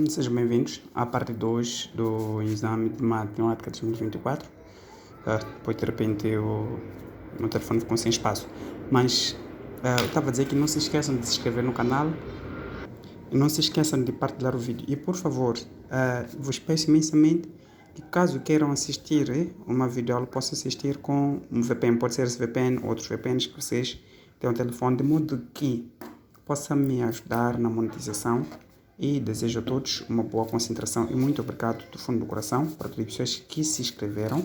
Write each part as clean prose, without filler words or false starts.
Sejam bem-vindos à parte 2 do exame de matemática de 2024. Depois, de repente, o meu telefone ficou sem espaço. Mas eu estava a dizer que não se esqueçam de se inscrever no canal e não se esqueçam de partilhar o vídeo. E, por favor, vos peço imensamente que, caso queiram assistir uma videoaula, possam assistir com um VPN. Pode ser esse VPN, outros VPNs que vocês têm um telefone, de modo que possa me ajudar na monetização. E desejo a todos uma boa concentração e muito obrigado do fundo do coração para todas as pessoas que se inscreveram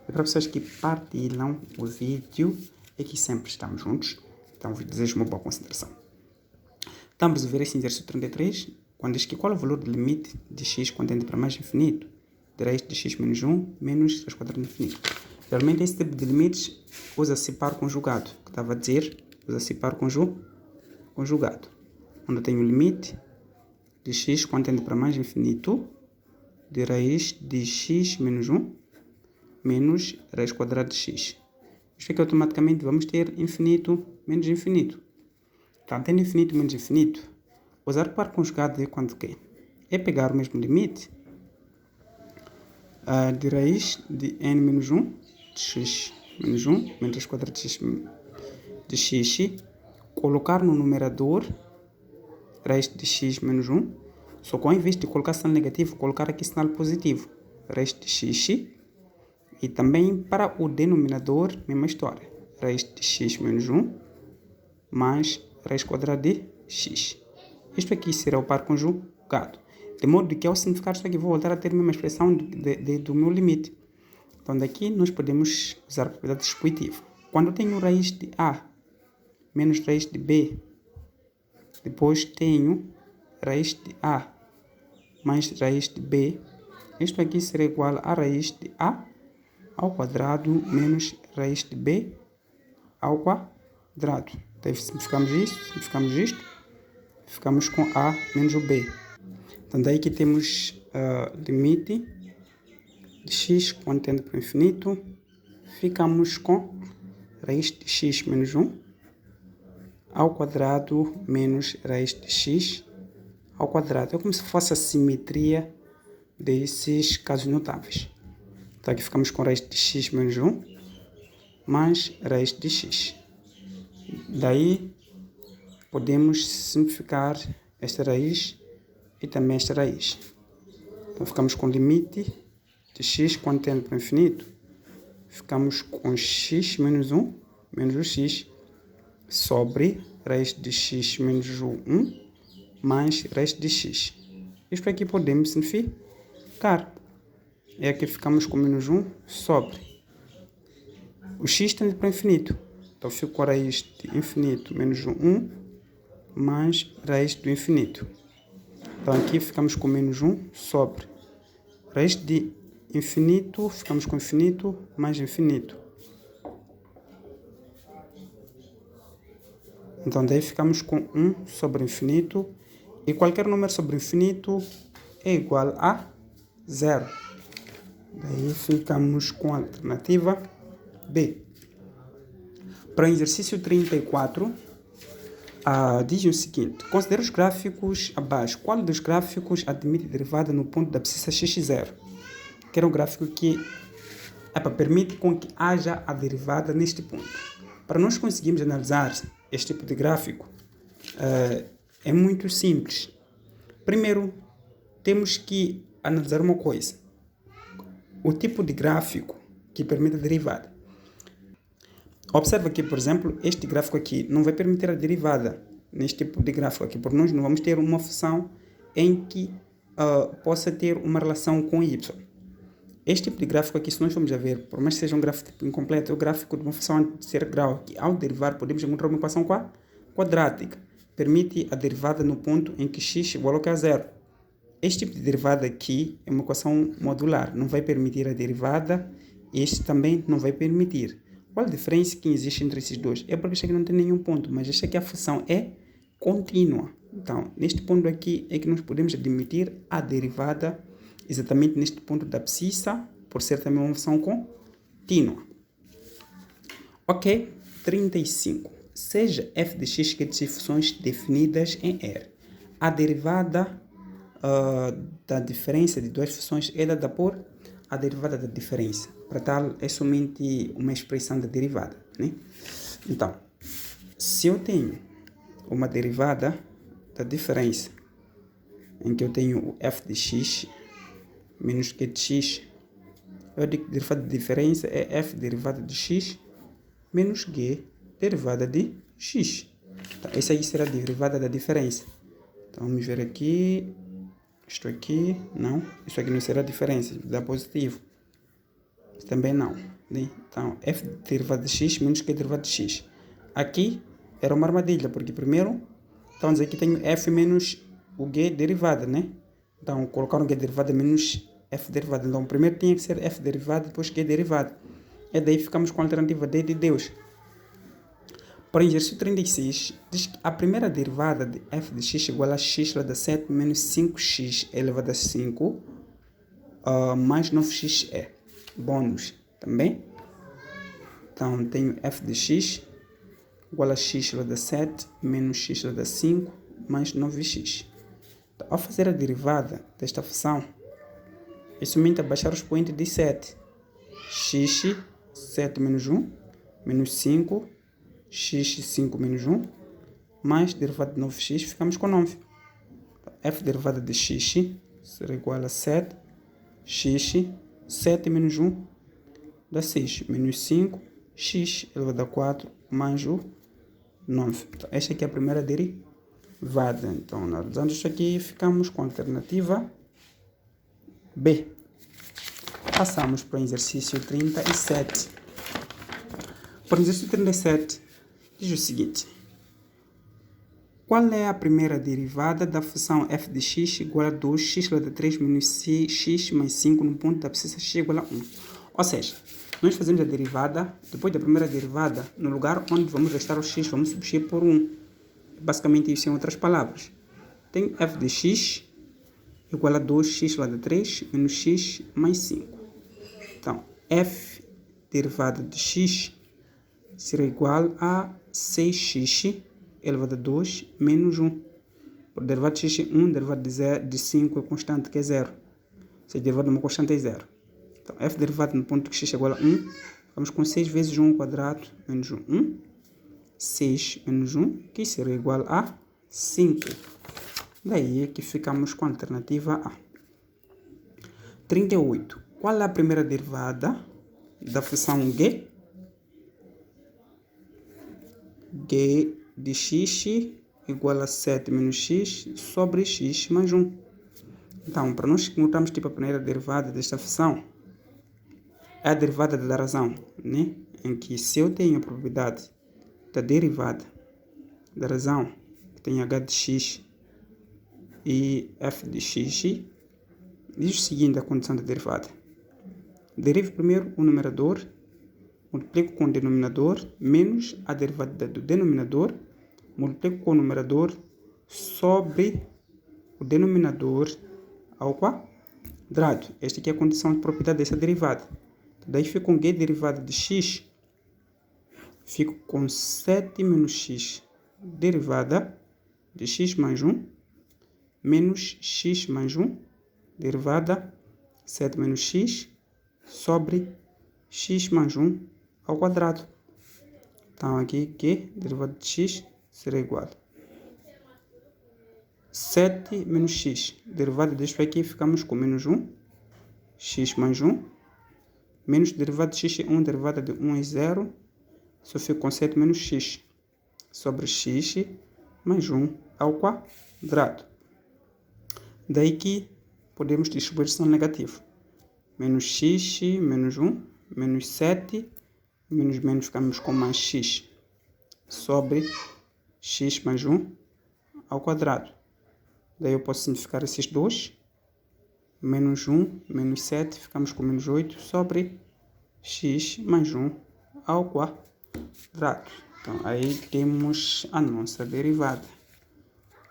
e para as pessoas que partilham o vídeo e que sempre estamos juntos. Então, desejo uma boa concentração. Estamos a ver esse exercício 33, quando diz que qual é o valor do limite de x quando tende para mais infinito, de raiz de x menos 1 menos raiz quadrada de infinito. Geralmente, esse tipo de limites usa-se par conjugado, que estava a dizer, usa-se par conjugado, onde eu tenho o limite de x quando tende para mais infinito, de raiz de x menos 1 menos raiz quadrada de x. Isto é que automaticamente vamos ter infinito menos infinito. Então, tendo infinito menos infinito, usar par conjugado é quando quê? É pegar o mesmo limite de raiz de n menos 1 de x menos 1 menos raiz quadrada de x, colocar no numerador raiz de x menos 1, só que ao invés de colocar sinal negativo, colocar aqui sinal positivo, raiz de x, e também para o denominador, mesma história, raiz de x menos 1 mais raiz quadrada de x. Isto aqui será o par conjugado, de modo que ao simplificar isso aqui vou voltar a ter a mesma expressão do meu limite. Então daqui nós podemos usar a propriedade dispositiva. Quando eu tenho raiz de a menos raiz de b, depois tenho raiz de a mais raiz de b. Isto aqui será igual a raiz de a ao quadrado menos raiz de b ao quadrado. Então, simplificamos isto, ficamos com a menos o b. Então, daí que temos limite de x quando tende para o infinito, ficamos com raiz de x menos 1 ao quadrado menos raiz de x ao quadrado. É como se fosse a simetria desses casos notáveis. Então aqui ficamos com raiz de x menos 1 mais raiz de x. Daí podemos simplificar esta raiz e também esta raiz. Então ficamos com limite de x quando tende para o infinito. Ficamos com x menos 1 menos o x sobre raiz de x menos o 1 mais raiz de x. Isto aqui podemos simplificar. E aqui ficamos com menos 1 sobre o x tende para o infinito. Então fico com a raiz de infinito menos o 1 mais raiz do infinito. Então aqui ficamos com menos 1 sobre raiz de infinito, ficamos com infinito mais infinito. Então, daí ficamos com 1 sobre infinito. E qualquer número sobre infinito é igual a 0. Daí ficamos com a alternativa B. Para o exercício 34, diz o seguinte. Considere os gráficos abaixo. Qual dos gráficos admite derivada no ponto da abscissa x0? Que era um gráfico que permite com que haja a derivada neste ponto. Para nós conseguirmos analisar este tipo de gráfico, é muito simples. Primeiro, temos que analisar uma coisa. O tipo de gráfico que permite a derivada. Observa que, por exemplo, este gráfico aqui não vai permitir a derivada neste tipo de gráfico aqui, porque nós não vamos ter uma função em que possa ter uma relação com y. Este tipo de gráfico aqui, se nós formos a ver, por mais que seja um gráfico tipo incompleto, é o gráfico de uma função de terceiro grau, que ao derivar podemos encontrar uma equação quadrática. Permite a derivada no ponto em que x igual a 0. Este tipo de derivada aqui é uma equação modular, não vai permitir a derivada, este também não vai permitir. Qual a diferença que existe entre esses dois? É porque este aqui não tem nenhum ponto, mas este aqui a função é contínua. Então, neste ponto aqui é que nós podemos admitir a derivada exatamente neste ponto da abscissa, por ser também uma função contínua. Ok? 35. Seja f de x que de funções definidas em R. A derivada da diferença de duas funções é dada por a derivada da diferença. Para tal, é somente uma expressão da derivada, né? Então, se eu tenho uma derivada da diferença, em que eu tenho o f de x menos q de x, eu digo que a derivada de diferença é f derivada de x menos g derivada de x. Então, essa aí será a derivada da diferença. Então, vamos ver aqui. Isto aqui, não. Isso aqui não será a diferença, dá positivo. Isso também não. Né? Então, f derivada de x menos q derivada de x. Aqui era uma armadilha, porque primeiro, então aqui tenho f menos o g derivada, né? Então, colocaram g derivada menos f derivada. Então, primeiro tinha que ser f derivada, depois g derivada. E daí ficamos com a alternativa d de Deus. Para o exercício 36, diz que a primeira derivada de f de x igual a x elevado a 7 menos 5x elevado a 5 mais 9x é. Bônus também. Então, tenho f de x igual a x elevado a 7 menos x elevado a 5 mais 9x. Então, ao fazer a derivada desta função, é somente abaixar os expoentes de 7. x, 7 menos 1, menos 5, x, 5 menos 1, mais derivada de 9x, ficamos com 9. Então, f derivada de x será igual a 7, x, 7 menos 1, dá 6, menos 5, x elevado a 4, mais o 9. Então, esta aqui é a primeira derivada. Então, analisando isso aqui, ficamos com a alternativa B. Passamos para o exercício 37. Para o exercício 37, diz o seguinte. Qual é a primeira derivada da função f de x igual a 2x elevado a 3 menos x mais 5 no ponto da abscissa x igual a 1? Ou seja, nós fazemos a derivada, depois da primeira derivada, no lugar onde vamos restar o x, vamos substituir por 1. Basicamente isso em outras palavras. Tem f de x igual a 2x elevado a 3 menos x mais 5. Então, f derivada de x será igual a 6x elevado a 2 menos 1. Por derivada de x é 1, derivada de 5 é constante, que é 0. Ou seja, derivada de uma constante é 0. Então, f derivada no ponto que x é igual a 1, vamos com 6 vezes 1 ao quadrado menos 1. 6 menos 1, que será igual a 5. Daí é que ficamos com a alternativa A. 38. Qual é a primeira derivada da função g? G de x igual a 7 menos x sobre x mais 1. Então, para nós encontrarmos tipo a primeira derivada desta função, é a derivada da razão, né? Em que se eu tenho a probabilidade da derivada da razão, que tem h de x e f de x, diz o seguinte a condição da derivada. Derive primeiro o numerador, multiplico com o denominador, menos a derivada do denominador, multiplico com o numerador sobre o denominador ao quadrado. Esta aqui é a condição de propriedade dessa derivada. Daí fico com g derivada de x, fico com 7 menos x derivada de x mais 1, menos x mais 1, derivada 7 menos x, sobre x mais 1 ao quadrado. Então, aqui, g derivada de x será igual a 7 menos x. Derivada disto aqui, ficamos com menos 1, x mais 1, menos derivada de x é 1, derivada de 1 é 0, só fico com 7 menos x, sobre x mais 1 ao quadrado. Daí que podemos distribuir som negativo. Menos x, menos 1, menos 7, menos ficamos com mais x, sobre x mais 1 ao quadrado. Daí eu posso simplificar esses dois. Menos 1, menos 7, ficamos com menos 8 sobre x mais 1 ao quadrado. Então, aí temos a nossa derivada,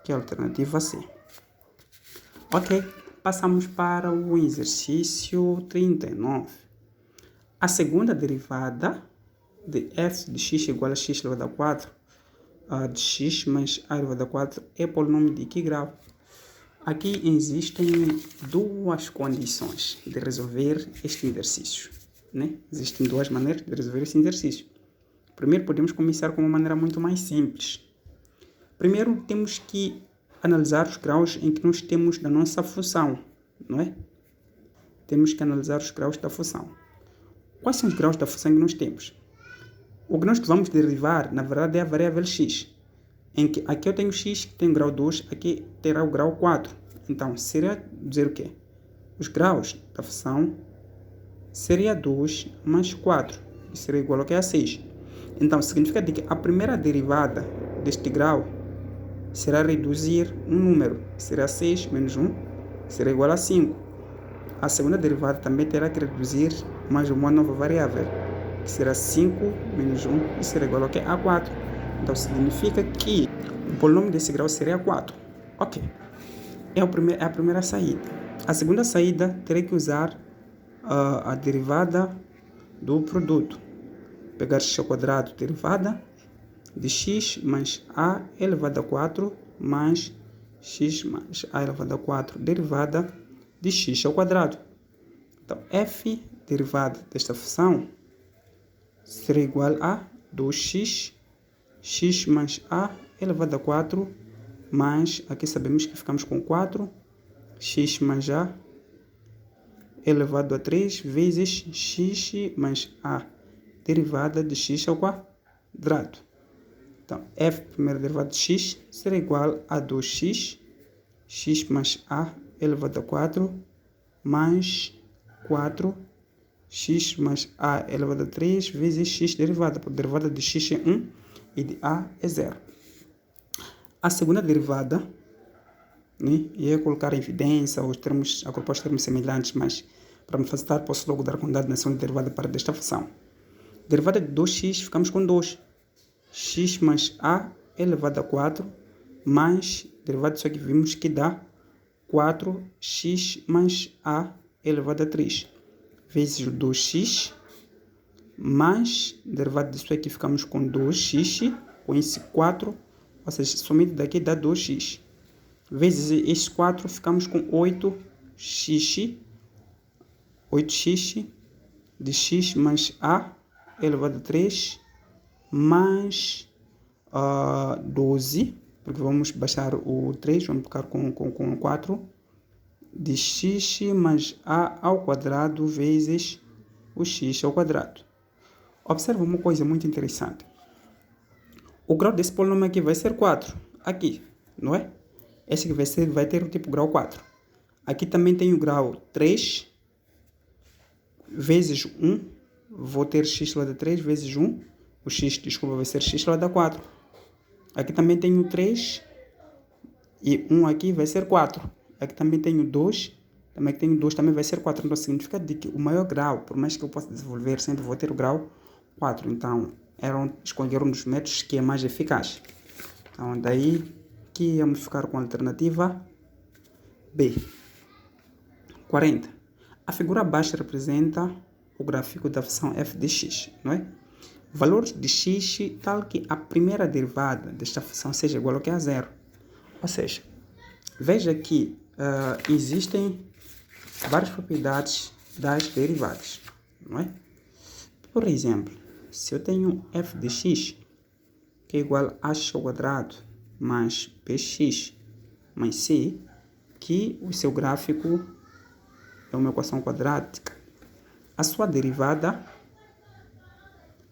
que é a alternativa C. Ok, passamos para o exercício 39. A segunda derivada de f de x igual a x elevado a 4 de x mais a elevado a 4 é polinômio de que grau? Aqui existem duas condições de resolver este exercício, né? Existem duas maneiras de resolver esse exercício. Primeiro, podemos começar com uma maneira muito mais simples. Primeiro, temos que analisar os graus em que nós temos da nossa função, não é? Temos que analisar os graus da função. Quais são os graus da função que nós temos? O que nós vamos derivar, na verdade, é a variável x, em que aqui eu tenho x, que tem o grau 2, aqui terá o grau 4. Então, seria dizer o quê? Os graus da função seria 2 mais 4, que seria igual ao que? A 6. Então, significa que a primeira derivada deste grau será reduzir um número, que será 6 menos 1, que será igual a 5. A segunda derivada também terá que reduzir mais uma nova variável, que será 5 menos 1, que será igual ao que? A 4. Então, significa que o polinômio desse grau seria 4. Ok. É a primeira saída. A segunda saída, terei que usar a derivada do produto. Pegar x ao quadrado, derivada de x mais a elevado a 4 mais x mais a elevado a 4, derivada de x ao quadrado. Então, f derivada desta função será igual a 2x, x mais a elevado a 4, mais, aqui sabemos que ficamos com 4, x mais a elevado a 3, vezes x mais a derivada de x ao quadrado. Então, f, primeira derivada de x, será igual a 2x, x mais a elevado a 4, mais 4, x mais a elevado a 3, vezes x derivada. A derivada de x é 1 e de a é 0. A segunda derivada, né, ia colocar em evidência os termos, agrupar os termos semelhantes, mas para me facilitar posso logo dar quantidade na segunda derivada para desta função. Derivada de 2x, ficamos com 2. X mais a elevado a 4, mais, derivada disso aqui vimos que dá 4x mais a elevado a 3, vezes 2x, mais, derivada disso aqui ficamos com 2x, com esse 4, ou seja, somente daqui dá 2x, vezes esse 4, ficamos com 8x de x mais a elevado a 3, mais 12, porque vamos baixar o 3, vamos ficar com 4, de x mais a ao quadrado vezes o x ao quadrado. Observa uma coisa muito interessante. O grau desse polinômio aqui vai ser 4, aqui, não é? Esse aqui vai ter o tipo grau 4. Aqui também tem o grau 3, vezes 1, vou ter x elevado a 3 vezes 1, o x, desculpa, vai ser x elevado a 4. Aqui também tenho 3, e 1 aqui vai ser 4. Aqui também tenho 2, também vai ser 4. Então, significa que o maior grau, por mais que eu possa desenvolver, sempre vou ter o grau 4. Então, escolher um dos métodos que é mais eficaz. Então, daí que vamos ficar com a alternativa B. 40. A figura abaixo representa o gráfico da função f de x, não é? Valores de x tal que a primeira derivada desta função seja igual ao que a 0. Ou seja, veja que existem várias propriedades das derivadas, não é? Por exemplo, se eu tenho f de x, que é igual a x ao quadrado mais bx mais c, que o seu gráfico é uma equação quadrática, a sua derivada,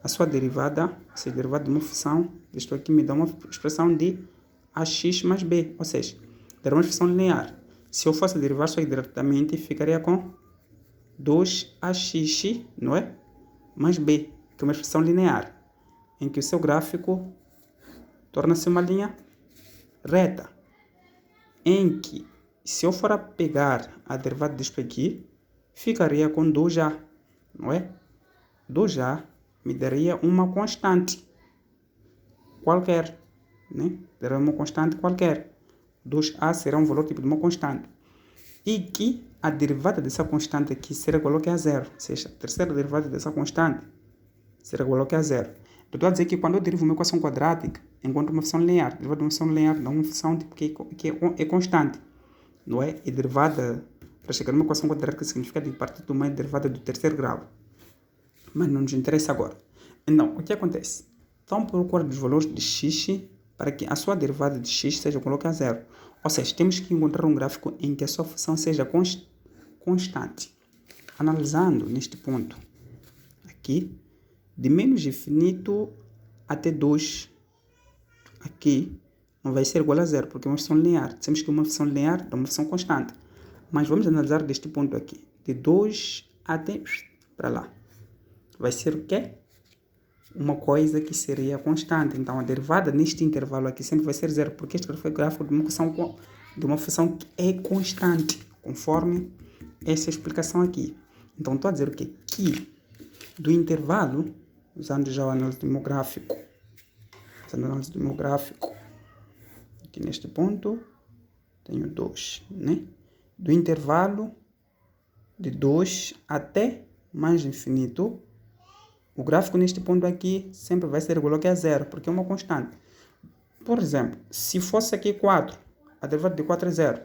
se a derivada de uma função, isto aqui me dá uma expressão de ax mais b, ou seja, dará uma função linear. Se eu fosse derivar isso aqui diretamente, ficaria com 2ax, não é? Mais b, que é uma expressão linear, em que o seu gráfico torna-se uma linha reta, em que, se eu for a pegar a derivada disto aqui, ficaria com 2a, não é? 2a me daria uma constante qualquer, né? Daria uma constante qualquer. 2a será um valor tipo de uma constante. E que a derivada dessa constante aqui será igual a 0. Ou seja, a terceira derivada dessa constante será igual a 0. Eu estou a dizer que quando eu derivo uma equação quadrática, encontro uma função linear. A derivada de uma função linear dá uma função tipo que é constante. não é? É derivada, para chegar numa equação quadrática significa que partir de uma derivada do terceiro grau. Mas não nos interessa agora. Então, o que acontece? Então, procura os valores de x para que a sua derivada de x seja colocada a zero. Ou seja, temos que encontrar um gráfico em que a sua função seja constante. Analisando neste ponto aqui, de menos infinito até 2, aqui não vai ser igual a zero, porque é uma função linear. Dizemos que uma função linear é uma função constante. Mas vamos analisar deste ponto aqui, de 2 até para lá. Vai ser o quê? Uma coisa que seria constante. Então, a derivada neste intervalo aqui sempre vai ser zero, porque este é o gráfico de uma função que é constante, conforme essa explicação aqui. Então, estou a dizer o quê? Que do intervalo, usando já o análise demográfico, aqui neste ponto, tenho 2, né? Do intervalo de 2 até mais infinito, o gráfico neste ponto aqui sempre vai ser igual a zero, porque é uma constante. Por exemplo, se fosse aqui 4, a derivada de 4 é zero.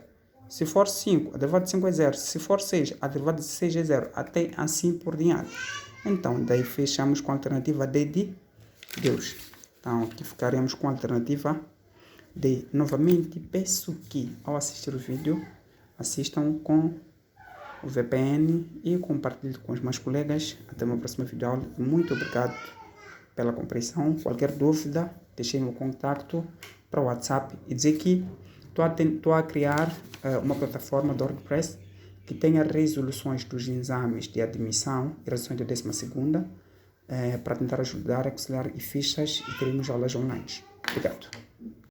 Se for 5, a derivada de 5 é zero. Se for 6, a derivada de 6 é zero. Até assim por diante. Então, daí fechamos com a alternativa D de Deus. Então, aqui ficaremos com a alternativa D. Novamente, peço que, ao assistir o vídeo, assistam com o VPN e compartilhe com os meus colegas. Até uma próxima videoaula. Muito obrigado pela compreensão. Qualquer dúvida, deixei meu contato para o WhatsApp e dizer que estou a criar uma plataforma do WordPress que tenha resoluções dos exames de admissão e resoluções da 12ª para tentar ajudar, auxiliar e fichas, e teremos aulas online. Obrigado.